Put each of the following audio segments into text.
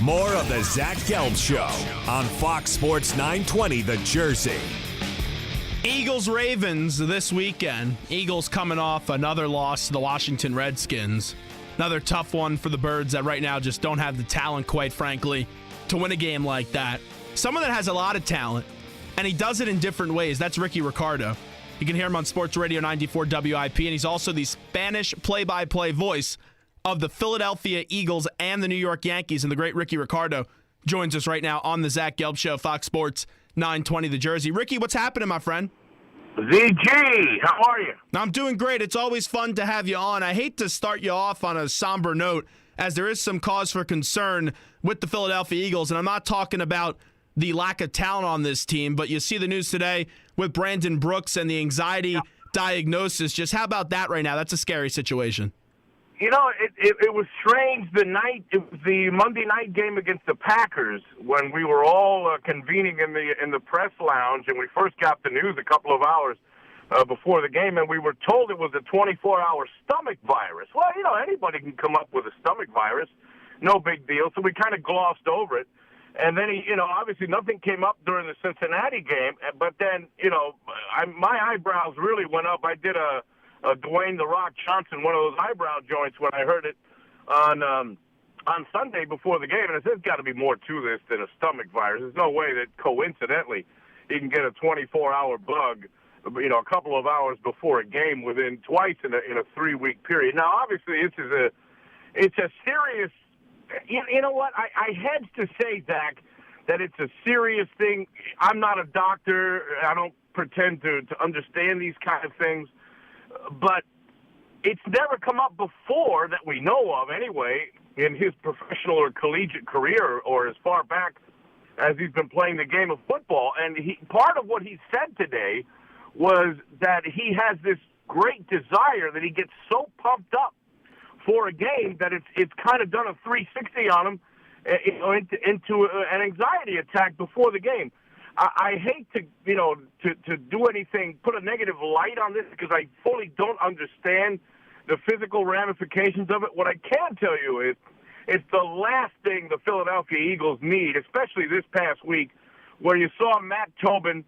More of the Zach Gelb Show on Fox Sports 920 The Jersey. Eagles-Ravens this weekend. Eagles coming off another loss to the Washington Redskins. Another tough one for the Birds that right now just don't have the talent, quite frankly, to win a game like that. Someone that has a lot of talent, and he does it in different ways. That's Rickie RIcardo. You can hear him on Sports Radio 94 WIP, and he's also the Spanish play-by-play voice of the Philadelphia Eagles and the New York Yankees. And the great Rickie RIcardo joins us right now on the Zach Gelb Show, Fox Sports 920 The Jersey. Rickie, what's happening, my friend? ZG, how are you? I'm doing great. It's always fun to have you on. I hate to start you off on a somber note, as there is some cause for concern with the Philadelphia Eagles, and I'm not talking about the lack of talent on this team, but you see the news today with Brandon Brooks and the anxiety diagnosis. Just how about that right now? That's a scary situation. You know, it was strange it was the Monday night game against the Packers when we were all convening in the press lounge, and we first got the news a couple of hours before the game, and we were told it was a 24-hour stomach virus. Well, you know, anybody can come up with a stomach virus. No big deal. So we kind of glossed over it. And then, obviously nothing came up during the Cincinnati game, but then, my eyebrows really went up. I did a Dwayne "The Rock" Johnson, one of those eyebrow joints, when I heard it on Sunday before the game. And I said, there's got to be more to this than a stomach virus. There's no way that coincidentally he can get a 24-hour bug, a couple of hours before a game within twice in a 3-week period. Now, obviously, it's a serious. You know what? I hedge to say, Zach, that it's a serious thing. I'm not a doctor. I don't pretend to understand these kind of things. But it's never come up before that we know of, anyway, in his professional or collegiate career or as far back as he's been playing the game of football. And part of what he said today was that he has this great desire, that he gets so pumped up for a game that it's kind of done a 360 on him into an anxiety attack before the game. I hate to do anything, put a negative light on this, because I fully don't understand the physical ramifications of it. What I can tell you is it's the last thing the Philadelphia Eagles need, especially this past week, where you saw Matt Tobin,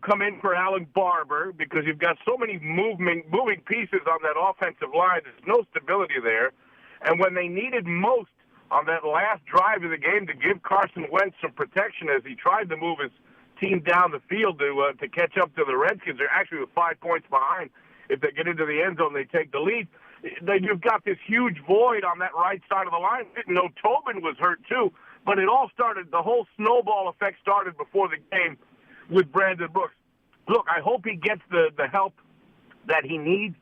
come in for Alan Barber, because you've got so many moving pieces on that offensive line. There's no stability there. And when they needed most on that last drive of the game to give Carson Wentz some protection as he tried to move his team down the field to catch up to the Redskins, they're actually with 5 points behind. If they get into the end zone, they take the lead. You've got this huge void on that right side of the line. Didn't know Tobin was hurt too, but it all started, the whole snowball effect started before the game with Brandon Brooks. Look, I hope he gets the help that he needs,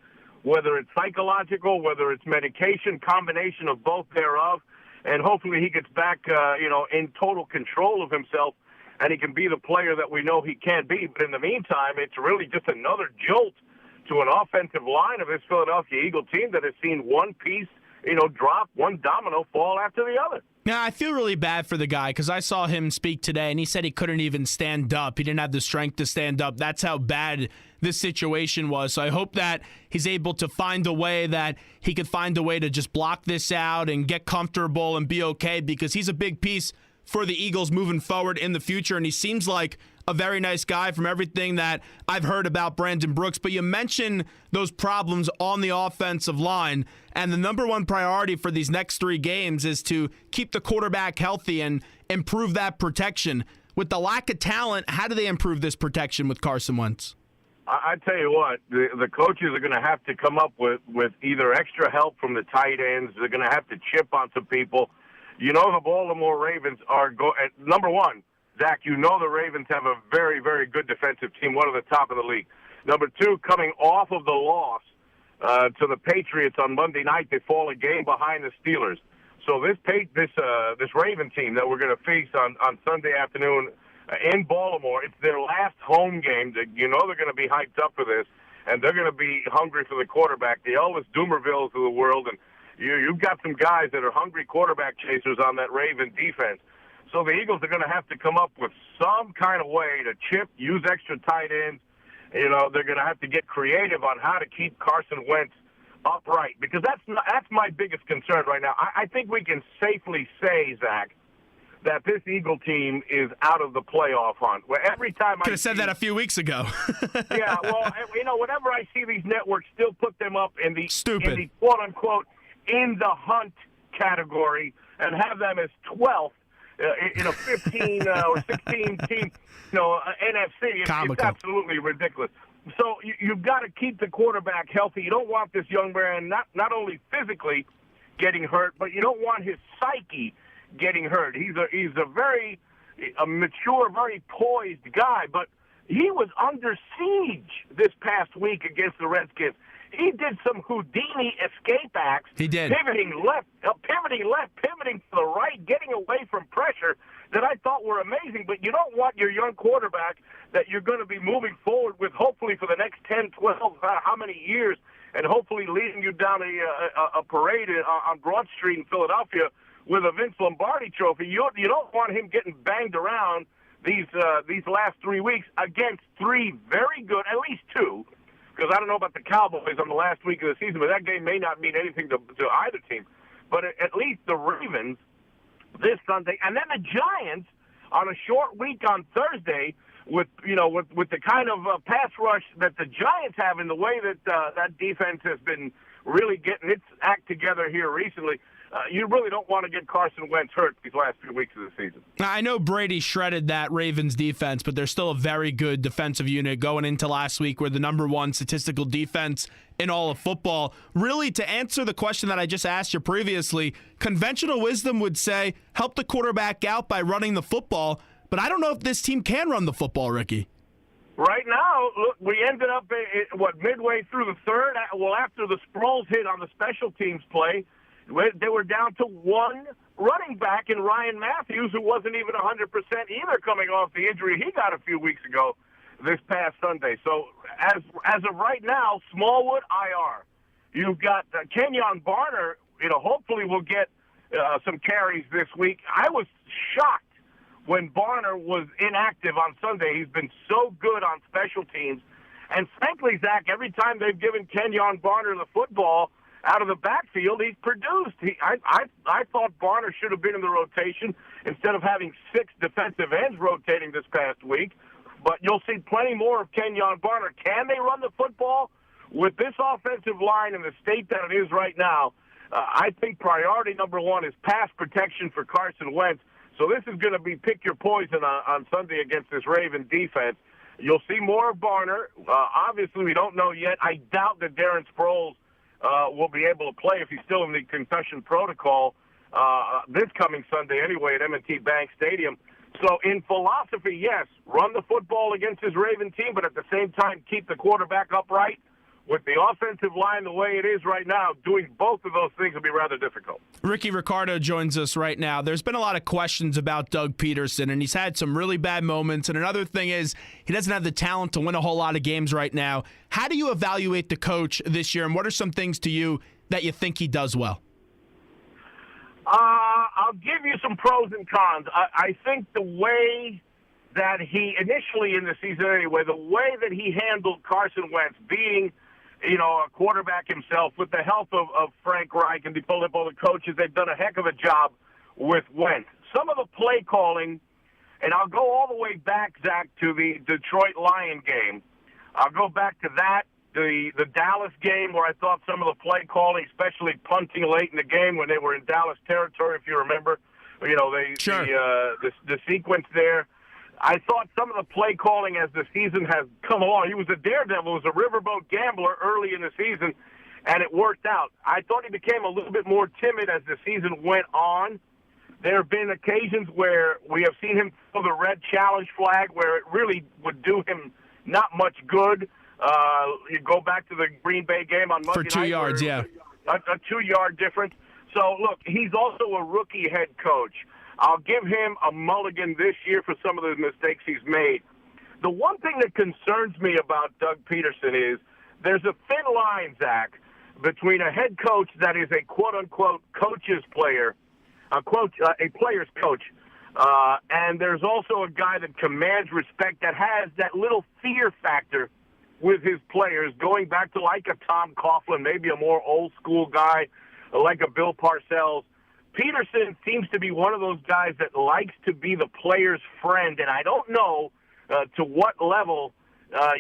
whether it's psychological, whether it's medication, combination of both thereof, and hopefully he gets back, in total control of himself, and he can be the player that we know he can be. But in the meantime, it's really just another jolt to an offensive line of this Philadelphia Eagle team that has seen one piece, drop, one domino fall after the other. Yeah, I feel really bad for the guy, because I saw him speak today, and he said he couldn't even stand up. He didn't have the strength to stand up. That's how bad this situation was. So I hope that he's able to find a way to just block this out and get comfortable and be okay, because he's a big piece for the Eagles moving forward in the future, and he seems like a very nice guy from everything that I've heard about Brandon Brooks. But you mentioned those problems on the offensive line, and the number one priority for these next 3 games is to keep the quarterback healthy and improve that protection. With the lack of talent, how do they improve this protection with Carson Wentz? I tell you what, the coaches are going to have to come up with either extra help from the tight ends. They're going to have to chip on some people. The Baltimore Ravens are number one, Zach, the Ravens have a very, very good defensive team, one of the top of the league. Number two, coming off of the loss to the Patriots on Monday night, they fall a game behind the Steelers. So this Raven team that we're going to face on Sunday afternoon in Baltimore, it's their last home game. They're going to be hyped up for this, and they're going to be hungry for the quarterback, the Elvis Dumervilles of the world, and you've got some guys that are hungry quarterback chasers on that Raven defense. So the Eagles are going to have to come up with some kind of way to use extra tight ends. They're going to have to get creative on how to keep Carson Wentz upright, because that's my biggest concern right now. I think we can safely say, Zach, that this Eagle team is out of the playoff hunt. Where every time Could have said that a few weeks ago. Yeah, well, whenever I see these networks still put them up in the quote-unquote in the hunt category and have them as 12th in a 15 or 16 team, NFC, it's absolutely ridiculous. So you've got to keep the quarterback healthy. You don't want this young man not only physically getting hurt, but you don't want his psyche getting hurt. He's a very mature, very poised guy, but he was under siege this past week against the Redskins. He did some Houdini escape acts. He did. Pivoting left, pivoting to the right, getting away from pressure that I thought were amazing. But you don't want your young quarterback that you're going to be moving forward with, hopefully for the next 10, 12, how many years, and hopefully leading you down a parade on Broad Street in Philadelphia with a Vince Lombardi trophy. You don't want him getting banged around these last 3 weeks against three very good, at least two, because I don't know about the Cowboys on the last week of the season, but that game may not mean anything to either team. But at least the Ravens this Sunday, and then the Giants on a short week on Thursday with the kind of pass rush that the Giants have, in the way that that defense has been really getting its act together here recently. You really don't want to get Carson Wentz hurt these last few weeks of the season. Now, I know Brady shredded that Ravens defense, but they're still a very good defensive unit going into last week. We're the number one statistical defense in all of football. Really, to answer the question that I just asked you previously, conventional wisdom would say help the quarterback out by running the football, but I don't know if this team can run the football, Ricky. Right now, look, we ended up, midway through the third? Well, after the Sproles hit on the special teams play, they were down to one running back in Ryan Matthews, who wasn't even 100% either, coming off the injury he got a few weeks ago this past Sunday. So as of right now, Smallwood, IR. You've got Kenyon Barner, hopefully will get some carries this week. I was shocked when Barner was inactive on Sunday. He's been so good on special teams. And frankly, Zach, every time they've given Kenyon Barner the football out of the backfield, he's produced. I thought Barner should have been in the rotation instead of having 6 defensive ends rotating this past week. But you'll see plenty more of Kenyon Barner. Can they run the football? With this offensive line in the state that it is right now, I think priority number one is pass protection for Carson Wentz. So this is going to be pick your poison on Sunday against this Raven defense. You'll see more of Barner. Obviously, we don't know yet. I doubt that Darren Sproles will be able to play if he's still in the concussion protocol this coming Sunday anyway at M&T Bank Stadium. So in philosophy, yes, run the football against his Raven team, but at the same time keep the quarterback upright. With the offensive line the way it is right now, doing both of those things will be rather difficult. Rickie RIcardo joins us right now. There's been a lot of questions about Doug Peterson, and he's had some really bad moments. And another thing is he doesn't have the talent to win a whole lot of games right now. How do you evaluate the coach this year, and what are some things to you that you think he does well? I'll give you some pros and cons. I think the way that he, initially in the season anyway, the way that he handled Carson Wentz being a quarterback himself, with the help of Frank Reich and DiFilippo, the coaches, they've done a heck of a job with Wentz. Some of the play calling, and I'll go all the way back, Zach, to the Detroit Lion game. I'll go back to that, the Dallas game, where I thought some of the play calling, especially punting late in the game when they were in Dallas territory, if you remember, the sequence there. I thought some of the play calling as the season has come along, he was a daredevil, he was a riverboat gambler early in the season, and it worked out. I thought he became a little bit more timid as the season went on. There have been occasions where we have seen him throw the red challenge flag, where it really would do him not much good. You go back to the Green Bay game on Monday night. For 2 yards, yeah. A 2-yard difference. So, look, he's also a rookie head coach. I'll give him a mulligan this year for some of the mistakes he's made. The one thing that concerns me about Doug Peterson is there's a thin line, Zach, between a head coach that is a quote-unquote coach's player, a player's coach, and there's also a guy that commands respect, that has that little fear factor with his players, going back to like a Tom Coughlin, maybe a more old-school guy like a Bill Parcells. Peterson seems to be one of those guys that likes to be the player's friend, and I don't know to what level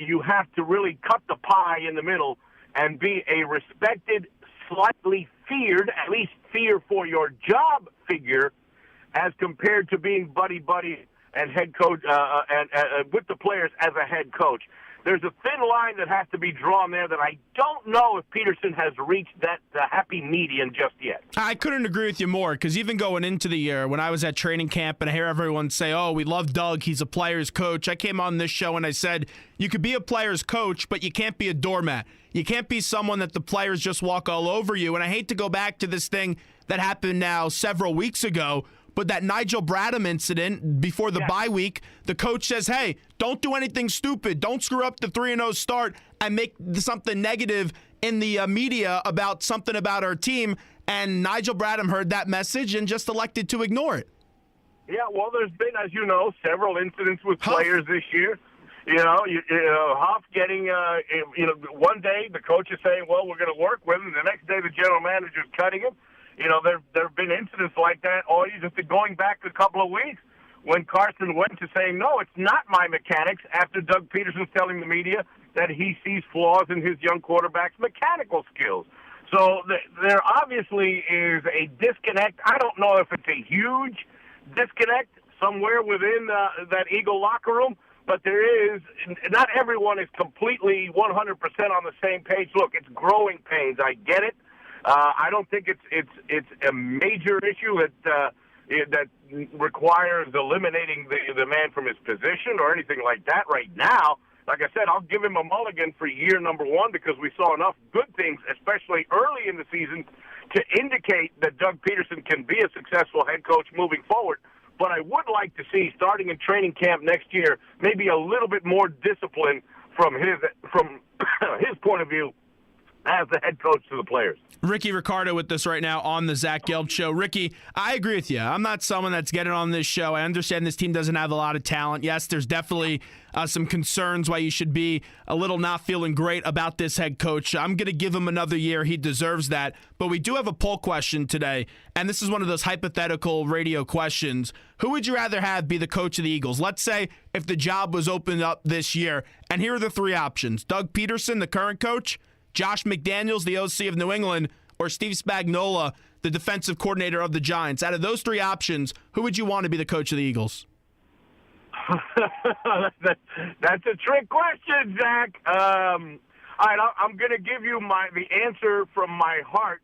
you have to really cut the pie in the middle and be a respected, slightly feared, at least fear for your job figure, as compared to being buddy-buddy and head coach and with the players as a head coach. There's a thin line that has to be drawn there that I don't know if Peterson has reached the happy median just yet. I couldn't agree with you more, because even going into the year, when I was at training camp and I hear everyone say, oh, we love Doug, he's a player's coach, I came on this show and I said, you could be a player's coach, but you can't be a doormat. You can't be someone that the players just walk all over you. And I hate to go back to this thing that happened now several weeks ago, but that Nigel Bradham incident before the bye week, the coach says, hey, don't do anything stupid. Don't screw up the 3-0 start and make something negative in the media about something about our team. And Nigel Bradham heard that message and just elected to ignore it. Yeah, well, there's been, as you know, several incidents with players this year. Huff getting, one day the coach is saying, well, we're going to work with him. The next day the general manager's cutting him. There have been incidents like that, or just going back a couple of weeks when Carson Wentz is saying, no, it's not my mechanics, after Doug Peterson's telling the media that he sees flaws in his young quarterback's mechanical skills. So there obviously is a disconnect. I don't know if it's a huge disconnect somewhere within that Eagle locker room, but there is. Not everyone is completely 100% on the same page. Look, it's growing pains. I get it. I don't think it's a major issue that requires eliminating the man from his position or anything like that right now. Like I said, I'll give him a mulligan for year number one because we saw enough good things, especially early in the season, to indicate that Doug Peterson can be a successful head coach moving forward. But I would like to see, starting in training camp next year, maybe a little bit more discipline from his point of view as the head coach to the players. Rickie RIcardo with us right now on the Zach Gelb Show. Rickie, I agree with you. I'm not someone that's getting on this show. I understand this team doesn't have a lot of talent. Yes, there's definitely some concerns why you should be a little not feeling great about this head coach. I'm going to give him another year. He deserves that. But we do have a poll question today, and this is one of those hypothetical radio questions. Who would you rather have be the coach of the Eagles? Let's say if the job was opened up this year, and here are the three options. Doug Peterson, the current coach, Josh McDaniels, the OC of New England, or Steve Spagnuolo, the defensive coordinator of the Giants. Out of those three options, who would you want to be the coach of the Eagles? That's a trick question, Zach. All right, I'm going to give you the answer from my heart.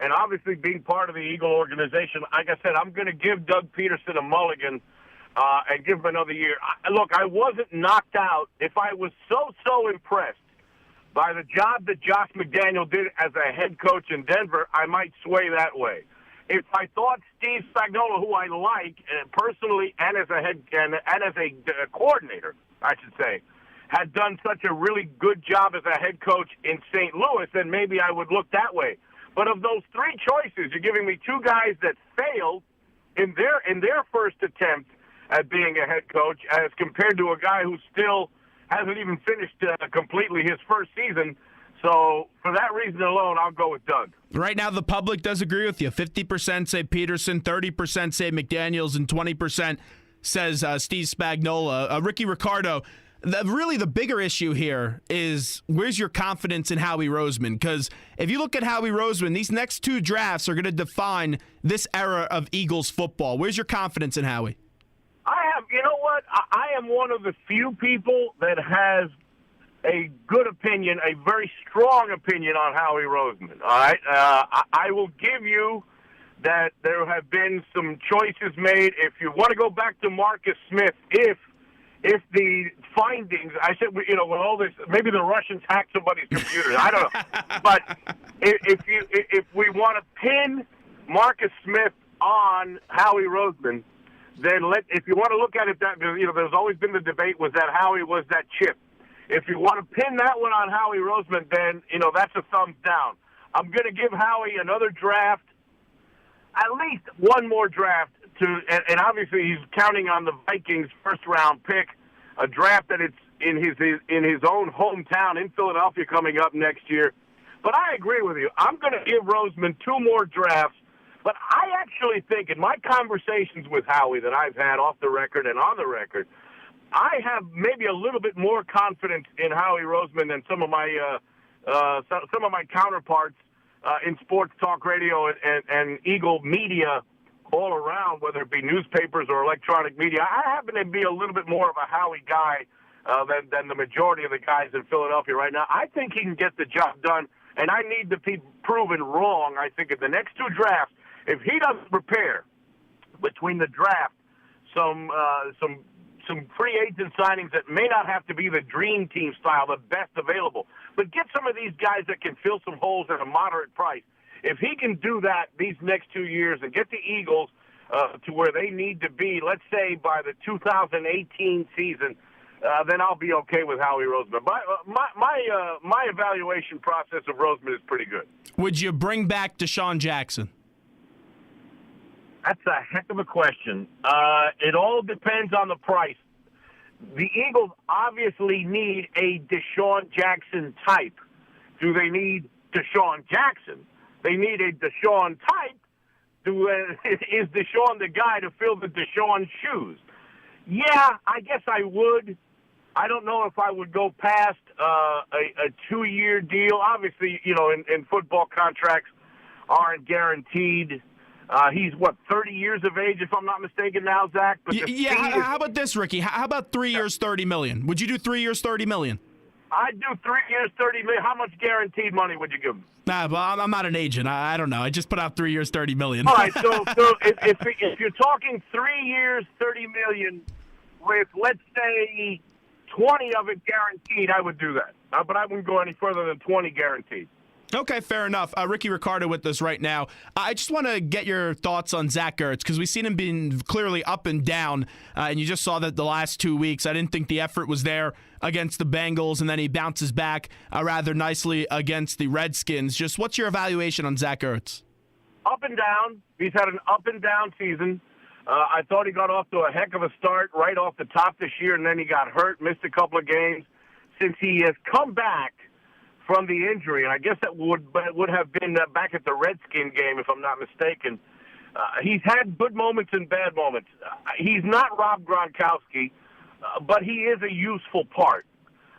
And obviously being part of the Eagle organization, like I said, I'm going to give Doug Peterson a mulligan and give him another year. Look, I wasn't knocked out. If I was so impressed by the job that Josh McDaniel did as a head coach in Denver, I might sway that way. If I thought Steve Spagnuolo, who I like personally and as a coordinator, I should say, had done such a really good job as a head coach in St. Louis, then maybe I would look that way. But of those three choices, you're giving me two guys that failed in their first attempt at being a head coach, as compared to a guy who still hasn't even finished completely his first season. So for that reason alone, I'll go with Doug. Right now, the public does agree with you. 50% say Peterson, 30% say McDaniels, and 20% says Steve Spagnuolo. Rickie RIcardo, really the bigger issue here is where's your confidence in Howie Roseman? Because if you look at Howie Roseman, these next two drafts are going to define this era of Eagles football. Where's your confidence in Howie? You know what? I am one of the few people that has a good opinion, a very strong opinion on Howie Roseman. All right? I will give you that there have been some choices made. If you want to go back to Marcus Smith, if the findings, I said, with all this, maybe the Russians hacked somebody's computer. I don't know. But if we want to pin Marcus Smith on Howie Roseman, then if you want to look at it that, there's always been the debate, was that Howie was that chip. If you want to pin that one on Howie Roseman, then, that's a thumbs down. I'm going to give Howie another draft, at least one more draft, and obviously he's counting on the Vikings' first-round pick, a draft that it's in his own hometown in Philadelphia coming up next year. But I agree with you. I'm going to give Roseman two more drafts But I actually think in my conversations with Howie that I've had off the record and on the record, I have maybe a little bit more confidence in Howie Roseman than some of my counterparts in sports talk radio and Eagle media all around, whether it be newspapers or electronic media. I happen to be a little bit more of a Howie guy than the majority of the guys in Philadelphia right now. I think he can get the job done, and I need to be proven wrong. I think in the next two drafts, if he doesn't prepare between the draft some free agent signings that may not have to be the dream team style, the best available, but get some of these guys that can fill some holes at a moderate price. If he can do that these next 2 years and get the Eagles to where they need to be, let's say by the 2018 season, then I'll be okay with Howie Roseman. My evaluation process of Roseman is pretty good. Would you bring back Deshaun Jackson? That's a heck of a question. It all depends on the price. The Eagles obviously need a Deshaun Jackson type. Do they need Deshaun Jackson? They need a Deshaun type. Is Deshaun the guy to fill the Deshaun shoes? Yeah, I guess I would. I don't know if I would go past a 2-year deal. Obviously, in football, contracts aren't guaranteed. He's, 30 years of age, if I'm not mistaken now, Zach? But how about this, Ricky? How about 3 years, $30 million? Would you do 3 years, $30 million? I'd do 3 years, $30 million. How much guaranteed money would you give him? Nah, well, I'm not an agent. I don't know. I just put out 3 years, $30 million. All right, so if you're talking 3 years, $30 million with, let's say, 20 of it guaranteed, I would do that. But I wouldn't go any further than 20 guaranteed. Okay, fair enough. Rickie RIcardo with us right now. I just want to get your thoughts on Zach Ertz because we've seen him being clearly up and down, and you just saw that the last 2 weeks. I didn't think the effort was there against the Bengals, and then he bounces back rather nicely against the Redskins. Just what's your evaluation on Zach Ertz? Up and down. He's had an up and down season. I thought he got off to a heck of a start right off the top this year, and then he got hurt, missed a couple of games. Since he has come back from the injury, and I guess that would have been back at the Redskin game, if I'm not mistaken. He's had good moments and bad moments. He's not Rob Gronkowski, but he is a useful part.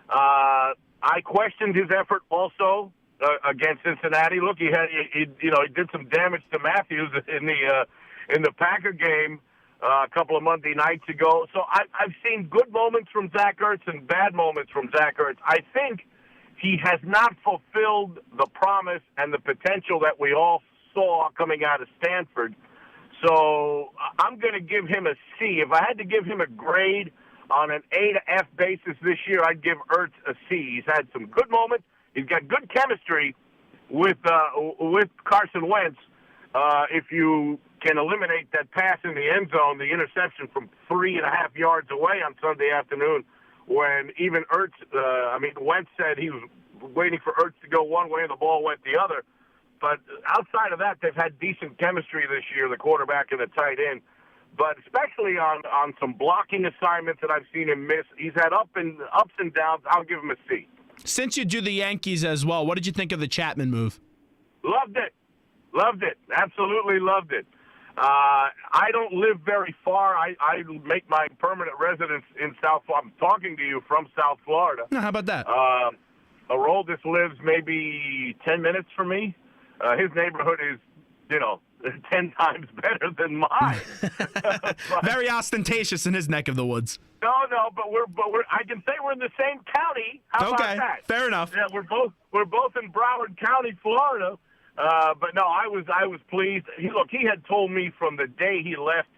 I questioned his effort also against Cincinnati. Look, he did some damage to Matthews in the Packer game a couple of Monday nights ago. So I've seen good moments from Zach Ertz and bad moments from Zach Ertz. I think he has not fulfilled the promise and the potential that we all saw coming out of Stanford. So I'm going to give him a C. If I had to give him a grade on an A to F basis this year, I'd give Ertz a C. He's had some good moments. He's got good chemistry with Carson Wentz. If you can eliminate that pass in the end zone, the interception from 3.5 yards away on Sunday afternoon, when even Wentz said he was waiting for Ertz to go one way and the ball went the other. But outside of that, they've had decent chemistry this year, the quarterback and the tight end. But especially on some blocking assignments that I've seen him miss, he's had ups and downs. I'll give him a C. Since you do the Yankees as well, what did you think of the Chapman move? Loved it. Absolutely loved it. I don't live very far. I make my permanent residence in South Florida. I'm talking to you from South Florida. No, how about that? Aroldis lives maybe 10 minutes from me. His neighborhood is, 10 times better than mine. Very ostentatious in his neck of the woods. No, but I can say we're in the same county. How about that? Fair enough. Yeah, we're both in Broward County, Florida. But no, I was pleased. He had told me from the day he left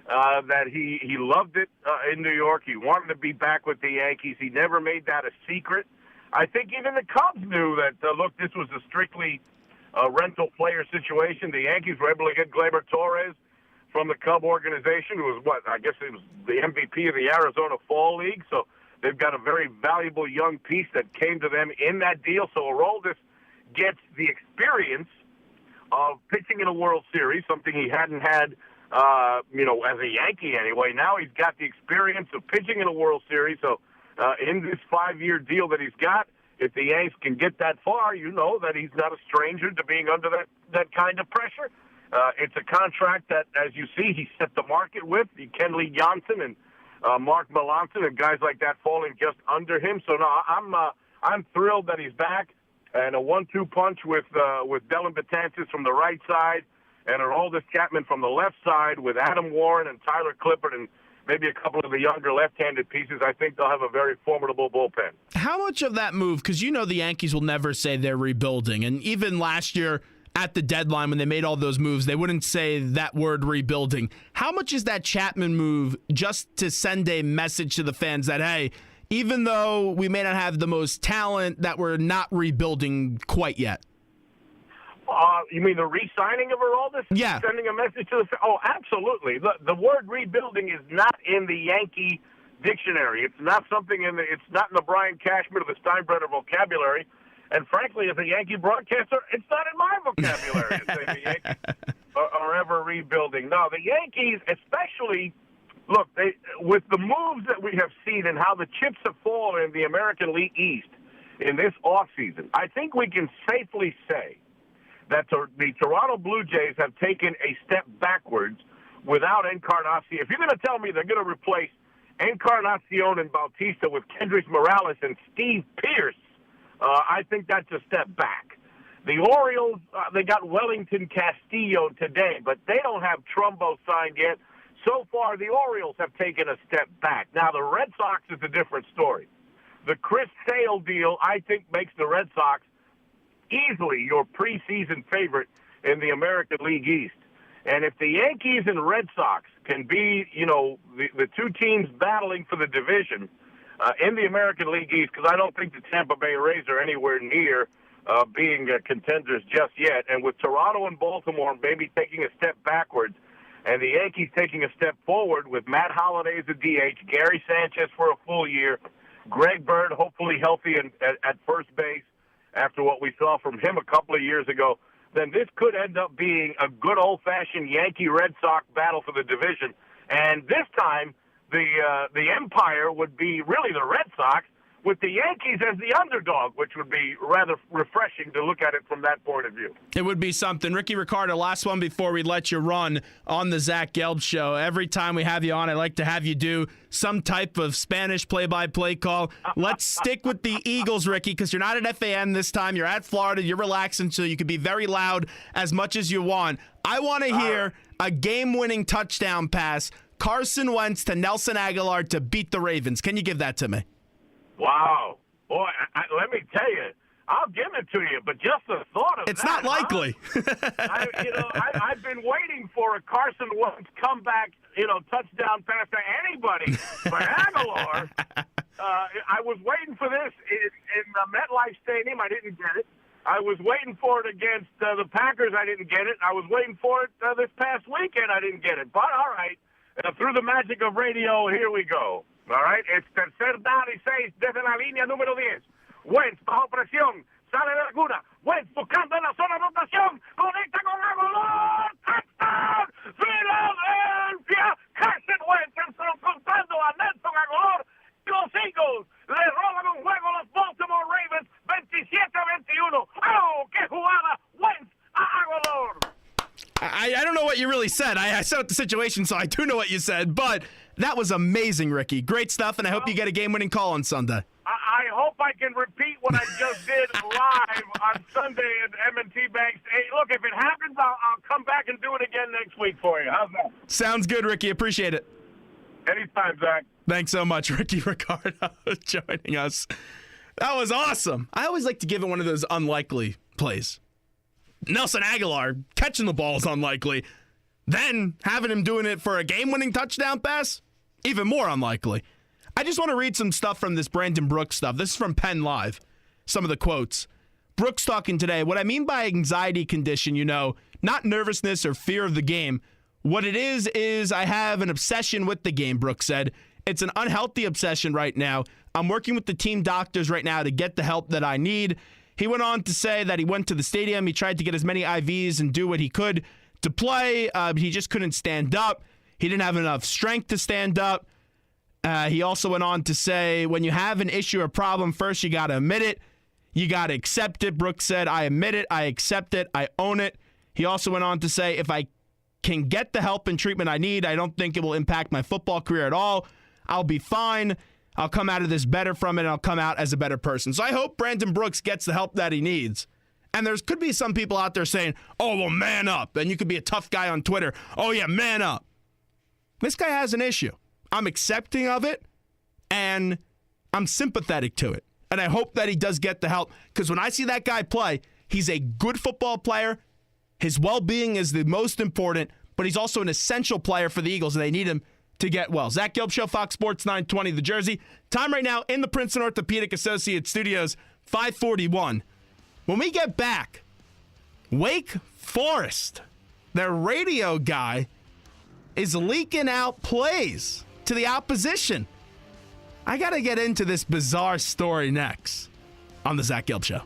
that he loved it in New York. He wanted to be back with the Yankees. He never made that a secret. I think even the Cubs knew that, this was a strictly rental player situation. The Yankees were able to get Gleyber Torres from the Cub organization, who was I guess he was the MVP of the Arizona Fall League. So they've got a very valuable young piece that came to them in that deal. So Aroldis gets the experience of pitching in a World Series, something he hadn't had, as a Yankee anyway. Now he's got the experience of pitching in a World Series. So in this 5-year deal that he's got, if the Yanks can get that far, that he's not a stranger to being under that kind of pressure. It's a contract that, as you see, he set the market with. Kenley Jansen and Mark Melanson and guys like that falling just under him. So, no, I'm thrilled that he's back. And a 1-2 punch with Dylan Betances from the right side and Aroldis Chapman from the left side with Adam Warren and Tyler Clippard and maybe a couple of the younger left-handed pieces. I think they'll have a very formidable bullpen. How much of that move, because you know the Yankees will never say they're rebuilding, and even last year at the deadline when they made all those moves, they wouldn't say that word rebuilding. How much is that Chapman move just to send a message to the fans that, hey, even though we may not have the most talent, that we're not rebuilding quite yet? You mean the re-signing of Aroldis? Yeah. Sending a message to the fans? Oh, absolutely. The word rebuilding is not in the Yankee dictionary. It's not something it's not in the Brian Cashman or the Steinbrenner vocabulary. And frankly, as a Yankee broadcaster, it's not in my vocabulary to say the Yankees are ever rebuilding. No, the Yankees, especially, look, with the moves that we have seen and how the chips have fallen in the American League East in this offseason, I think we can safely say that the Toronto Blue Jays have taken a step backwards without Encarnacion. If you're going to tell me they're going to replace Encarnacion and Bautista with Kendrys Morales and Steve Pearce, I think that's a step back. The Orioles, they got Wellington Castillo today, but they don't have Trumbo signed yet. So far, the Orioles have taken a step back. Now, the Red Sox is a different story. The Chris Sale deal, I think, makes the Red Sox easily your preseason favorite in the American League East. And if the Yankees and Red Sox can be, the two teams battling for the division in the American League East, because I don't think the Tampa Bay Rays are anywhere near being contenders just yet. And with Toronto and Baltimore maybe taking a step backwards, and the Yankees taking a step forward with Matt Holliday as a DH, Gary Sanchez for a full year, Greg Bird hopefully healthy at first base after what we saw from him a couple of years ago, then this could end up being a good old-fashioned Yankee-Red Sox battle for the division. And this time, the Empire would be really the Red Sox, with the Yankees as the underdog, which would be rather refreshing to look at it from that point of view. It would be something. Rickie RIcardo, last one before we let you run on the Zach Gelb Show. Every time we have you on, I like to have you do some type of Spanish play-by-play call. Let's stick with the Eagles, Rickie, because you're not at FAM this time. You're at Florida. You're relaxing, so you can be very loud as much as you want. I want to hear a game-winning touchdown pass, Carson Wentz to Nelson Agholor to beat the Ravens. Can you give that to me? Wow. Boy, let me tell you, I'll give it to you, but just the thought of it's not likely. I've been waiting for a Carson Wentz comeback, touchdown pass to anybody. For Agholor, I was waiting for this in the MetLife Stadium. I didn't get it. I was waiting for it against the Packers. I didn't get it. I was waiting for it this past weekend. I didn't get it. But, all right, through the magic of radio, here we go. All right, it's tercer down y 6 desde la línea número 10. Wentz bajo presión, sale de la cuna. Wentz buscando en la zona de rotación. Conecta con Agholor. Touchdown, Philadelphia. Carson Wentz contando a Nelson Agholor. Los Eagles le roban un juego a los Baltimore Ravens 27-21. ¡Oh, qué jugada! Wentz a Agholor. I don't know what you really said. I set up the situation, so I do know what you said. But that was amazing, Rickie. Great stuff, and I hope you get a game-winning call on Sunday. I hope I can repeat what I just did live on Sunday at M&T Bank. Hey, look, if it happens, I'll come back and do it again next week for you. How's that? Sounds good, Rickie. Appreciate it. Anytime, Zach. Thanks so much, Rickie RIcardo, joining us. That was awesome. I always like to give it one of those unlikely plays. Nelson Agholor catching the ball is unlikely. Then having him doing it for a game-winning touchdown pass, even more unlikely. I just want to read some stuff from this Brandon Brooks stuff. This is from Penn Live, some of the quotes. Brooks talking today. What I mean by anxiety condition, not nervousness or fear of the game. What it is I have an obsession with the game, Brooks said. It's an unhealthy obsession right now. I'm working with the team doctors right now to get the help that I need. He went on to say that he went to the stadium. He tried to get as many IVs and do what he could to play. But he just couldn't stand up. He didn't have enough strength to stand up. He also went on to say, when you have an issue or problem, first you got to admit it. You got to accept it. Brooks said, I admit it. I accept it. I own it. He also went on to say, if I can get the help and treatment I need, I don't think it will impact my football career at all. I'll be fine. I'll come out of this better from it, and I'll come out as a better person. So I hope Brandon Brooks gets the help that he needs. And there could be some people out there saying, oh, well, man up. And you could be a tough guy on Twitter. Oh, yeah, man up. This guy has an issue. I'm accepting of it, and I'm sympathetic to it. And I hope that he does get the help, because when I see that guy play, he's a good football player. His well-being is the most important, but he's also an essential player for the Eagles, and they need him to get well. Zach Gelb Show, Fox Sports 920, The Jersey. Time right now in the Princeton Orthopedic Associates Studios, 5:41. When we get back, Wake Forest, their radio guy, is leaking out plays to the opposition. I got to get into this bizarre story next on The Zach Gelb Show.